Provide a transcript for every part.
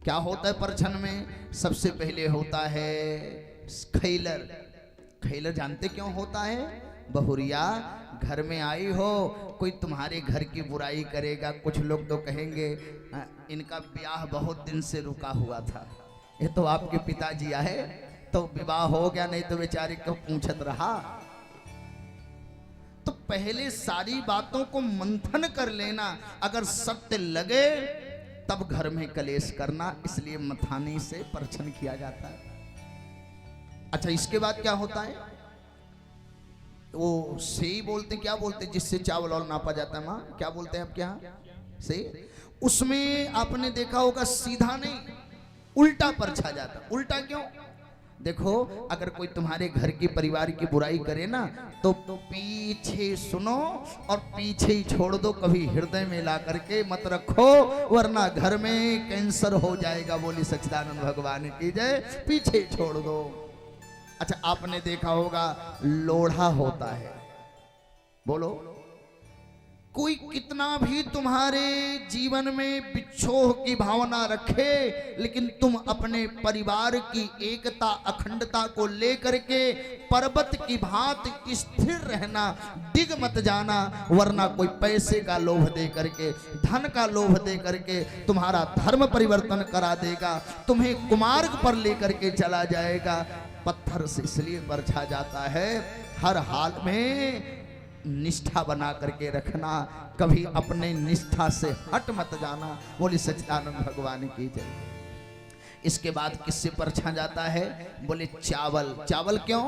क्या होता है परछन में? सबसे पहले होता है खैलर। खैलर जानते क्यों होता है? बहुरिया घर में आई हो, कोई तुम्हारे घर की बुराई करेगा। कुछ लोग तो कहेंगे इनका ब्याह बहुत दिन से रुका हुआ था, ये तो आपके पिताजी आए तो विवाह हो गया, नहीं तो बेचारे क्यों पूछत रहा। तो पहले सारी बातों को मंथन कर लेना, अगर सत्य लगे तब घर में कलेश करना, इसलिए मथानी से परछन किया जाता है। अच्छा, इसके बाद क्या होता है? वो सेई बोलते, क्या बोलते जिससे चावल और नापा जाता है, माँ क्या बोलते हैं आपके यहाँ? से उसमें आपने देखा होगा सीधा नहीं उल्टा परछा जाता। उल्टा क्यों? देखो, अगर कोई तुम्हारे घर की परिवार की बुराई करे ना तो पीछे सुनो और पीछे ही छोड़ दो, कभी हृदय में ला करके मत रखो, वरना घर में कैंसर हो जाएगा। बोली सच्चिदानंद भगवान की जय। पीछे छोड़ दो। अच्छा, आपने देखा होगा लोढ़ा होता है। बोलो, कोई कितना भी तुम्हारे जीवन में विक्षोभ की भावना रखे, लेकिन तुम अपने परिवार की एकता अखंडता को लेकर के पर्वत की भांति स्थिर रहना, डिग मत जाना, वरना कोई पैसे का लोभ दे करके, धन का लोभ दे करके तुम्हारा धर्म परिवर्तन करा देगा, तुम्हें कुमार्ग पर लेकर के चला जाएगा। पत्थर से इसलिए बरछा जाता है, हर हाल में निष्ठा बना करके रखना, कभी अपने निष्ठा से हट मत जाना। बोली सच्चिदानंद भगवान की जय। इसके बाद किससे परछा जाता है? बोले चावल। चावल क्यों?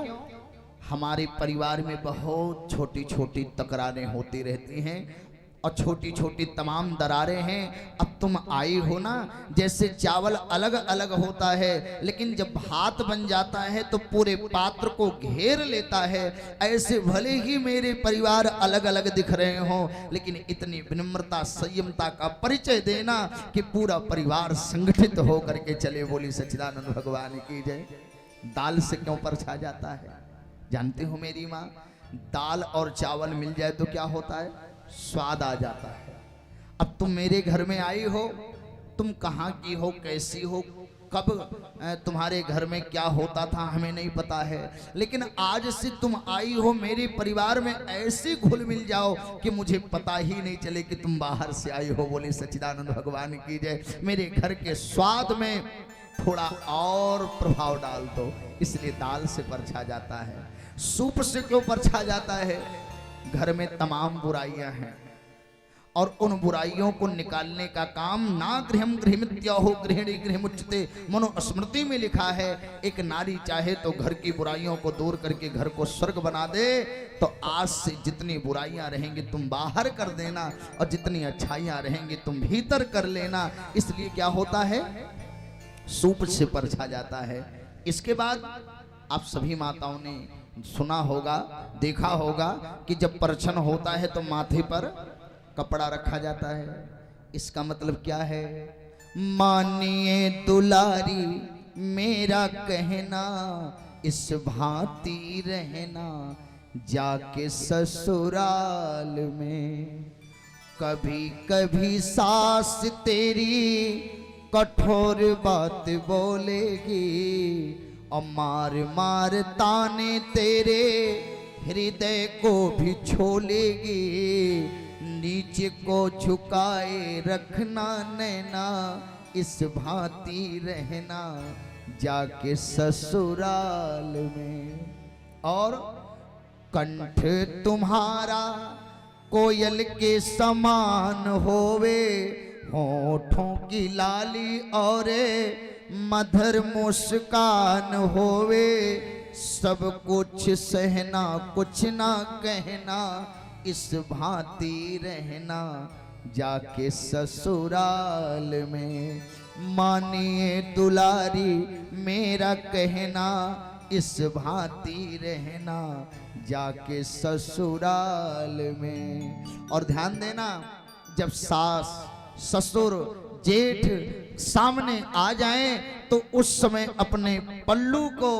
हमारे परिवार में बहुत छोटी छोटी तकरारें होती रहती हैं और छोटी छोटी तमाम दरारें हैं। अब तुम आई हो ना, जैसे चावल अलग अलग होता है, लेकिन जब भात बन जाता है तो पूरे पात्र को घेर लेता है। ऐसे भले ही मेरे परिवार अलग अलग दिख रहे हो, लेकिन इतनी विनम्रता संयमता का परिचय देना कि पूरा परिवार संगठित होकर के चले। बोली सच्चिदानंद भगवान की जय। दाल से क्यों परछा जाता है जानते हो मेरी माँ? दाल और चावल मिल जाए तो क्या होता है? स्वाद आ जाता है। अब तुम मेरे घर में आई हो, तुम कहाँ की हो, कैसी हो, कब तुम्हारे घर में क्या होता था हमें नहीं पता है, लेकिन आज से तुम आई हो मेरे परिवार में, ऐसे घुल मिल जाओ कि मुझे पता ही नहीं चले कि तुम बाहर से आई हो। बोले सच्चिदानंद भगवान की जय। मेरे घर के स्वाद में थोड़ा और प्रभाव डाल दो, इसलिए दाल से परछा जाता है। सूप से क्यों परछा जाता है? घर में तमाम बुराइयां हैं और उन बुराइयों को निकालने का काम ना गृहम गृहमित्याहो गृहिणी गृहमुच्यते मनुस्मृति में लिखा है। एक नारी चाहे तो घर की बुराइयों को दूर करके घर को स्वर्ग बना दे, तो आज से जितनी बुराइयां रहेंगी तुम बाहर कर देना और जितनी अच्छाइयां रहेंगी तुम भीतर कर लेना। इसलिए क्या होता है? सूप से परछा जाता है। इसके बाद आप सभी माताओं ने सुना होगा, देखा होगा कि जब परछन होता है तो माथे पर कपड़ा रखा जाता है। इसका मतलब क्या है? मानिए दुलारी मेरा कहना, इस भांति रहना जाके ससुराल में। कभी कभी सास तेरी कठोर बात बोलेगी और मार मार ताने तेरे हृदय को भी छोलेगी। नीचे को झुकाए रखना नैना, इस भांति रहना जाके ससुराल में। और कंठ तुम्हारा कोयल के समान होवे, होठों की लाली और मधुर मुस्कान होवे। सब कुछ सहना कुछ ना कहना, इस भांति रहना जाके ससुराल में। मानिए दुलारी मेरा कहना, इस भांति रहना जाके ससुराल में। और ध्यान देना, जब सास ससुर जेठ सामने आ जाएं तो उस समय अपने पल्लू को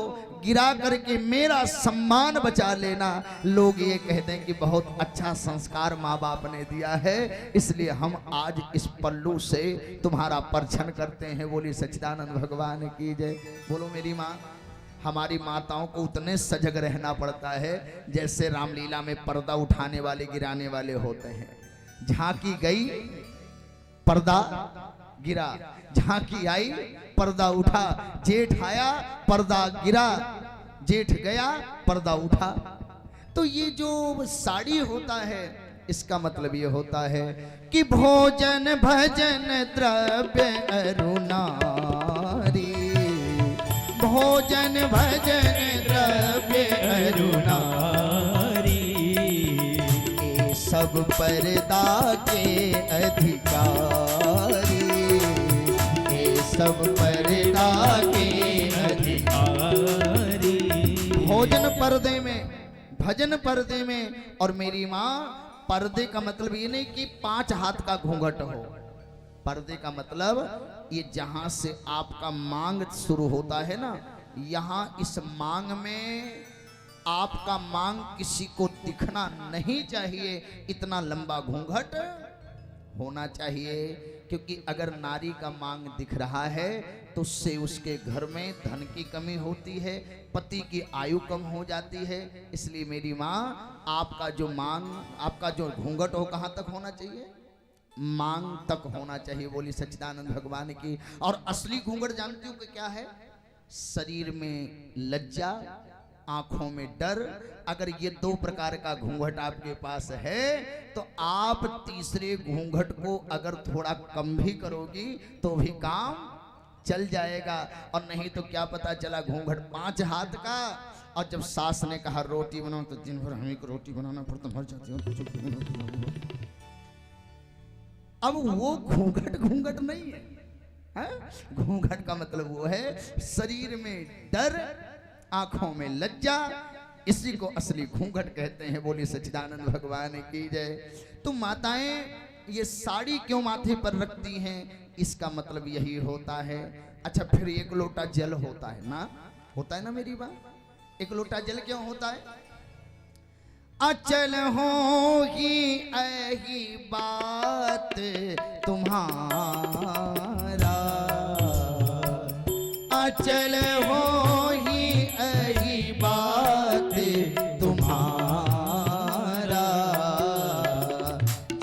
गिरा करके मेरा सम्मान बचा लेना। लोग ये कहते हैं कि बहुत अच्छा संस्कार माँ बाप ने दिया है, इसलिए हम आज इस पल्लू से तुम्हारा परछन करते हैं। बोली सच्चिदानंद भगवान की जय। बोलो मेरी माँ। हमारी माताओं को उतने सजग रहना पड़ता है जैसे रामलीला में पर्दा उठाने वाले गिराने वाले होते हैं। झांकी गई पर्दा गिरा, झांकी आई पर्दा उठा, जेठ आया पर्दा गिरा, जेठ गया पर्दा उठा। तो ये जो साड़ी होता है इसका मतलब ये होता है कि भोजन भजन द्रव्य अरुणारी, भोजन भजन द्रव्य अरुणारी, ये सब पर्दा के अधिकारी, ये सब पर्दा के अधिकारी। भोजन पर्दे में, भजन पर्दे में। और मेरी माँ, पर्दे का मतलब ये नहीं कि 5 हाथ का घूंघट हो। पर्दे का मतलब ये जहां से आपका मांग शुरू होता है ना, यहाँ इस मांग में आपका मांग किसी को दिखना नहीं चाहिए, इतना लंबा घूंघट होना चाहिए। क्योंकि अगर नारी का मांग दिख रहा है तो उससे उसके घर में धन की कमी होती है, पति की आयु कम हो जाती है। इसलिए मेरी माँ, आपका जो मांग, आपका जो घूंघट हो कहाँ तक होना चाहिए? मांग तक होना चाहिए। बोली सच्चिदानंद भगवान की। और असली घूंघट जानती हूँ कि क्या है? शरीर में लज्जा, आंखों में डर। अगर ये 2 प्रकार का घूंघट आपके पास है तो आप तीसरे घूंघट को अगर थोड़ा कम भी करोगी तो भी काम चल जाएगा। और नहीं तो क्या पता चला घूंघट 5 हाथ का, और जब सास ने कहा रोटी बनाओ तो दिन भर हमें को रोटी बनाना पड़ता, मर जाती हूँ। अब वो घूंघट घूंघट नहीं है, है? घूंघट का मतलब वो है शरीर में डर, आंखों में लज्जा, इसी को असली घूंघट कहते हैं। बोली सच्चिदानंद भगवान की जय। तो माताएं ये साड़ी क्यों माथे पर रखती हैं, इसका मतलब यही होता है। अच्छा, फिर 1 लोटा जल होता है ना, होता है ना मेरी बात? 1 लोटा जल क्यों होता है? अचल हो ही यही बात तुम्हारा, अचल हो ही यही बात तुम्हारा,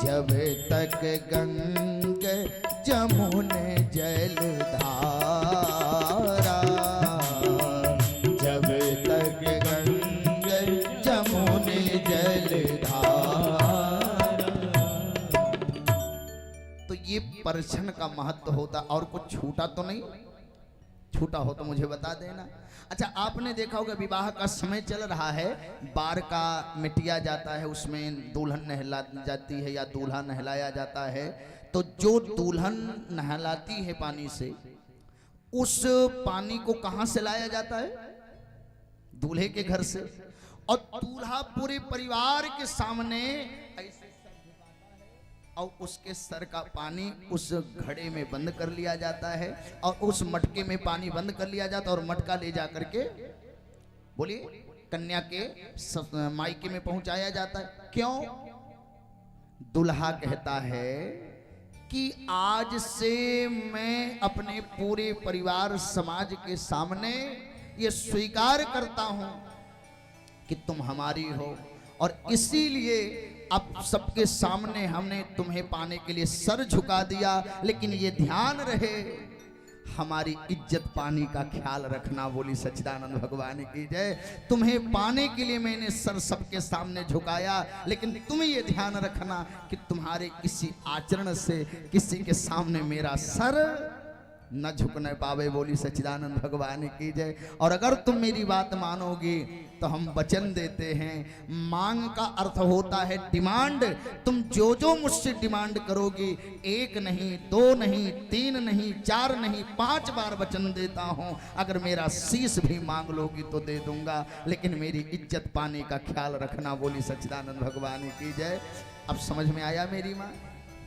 जब तक गंग जमुन जलधारा, जब तक गंग जमुन जलधारा। तो ये परछन का महत्व होता। और कुछ छूटा तो नहीं? छूटा हो तो मुझे बता देना। अच्छा, आपने देखा होगा विवाह का समय चल रहा है, बार का मिटिया जाता है, उसमें दुल्हन नहला जाती है या दूल्हा नहलाया जाता है। तो जो दुल्हन नहलाती है पानी से, उस पानी को कहां से लाया जाता है? दूल्हे के घर से। और दूल्हा पूरे परिवार के सामने ऐसे और उसके सर का पानी उस घड़े में बंद कर लिया जाता है, और उस मटके में पानी बंद कर लिया जाता है, और मटका ले जा करके, बोलिए, कन्या के मायके में पहुंचाया जाता है। क्यों? दुल्हा कहता है कि आज से मैं अपने पूरे परिवार समाज के सामने ये स्वीकार करता हूं कि तुम हमारी हो, और इसीलिए अब सबके सामने हमने तुम्हें पाने के लिए सर झुका दिया। लेकिन ये ध्यान रहे, हमारी इज्जत पानी का ख्याल रखना। बोली सच्चिदानंद भगवान की जय। तुम्हें पाने के लिए मैंने सर सबके सामने झुकाया, लेकिन तुम्हें ये ध्यान रखना कि तुम्हारे किसी आचरण से किसी के सामने मेरा सर न झुकने पावे। बोली सच्चिदानंद भगवान की जय। और अगर तुम मेरी बात मानोगी तो हम वचन देते हैं, मांग का अर्थ होता है डिमांड। तुम जो जो मुझसे डिमांड करोगी, 1 नहीं, 2 नहीं, 3 नहीं, 4 नहीं, 5 बार वचन देता हूं। अगर मेरा शीश भी मांग लोगी तो दे दूंगा, लेकिन मेरी इज्जत पाने का ख्याल रखना। बोली सच्चिदानंद भगवान की जय। अब समझ में आया मेरी माँ?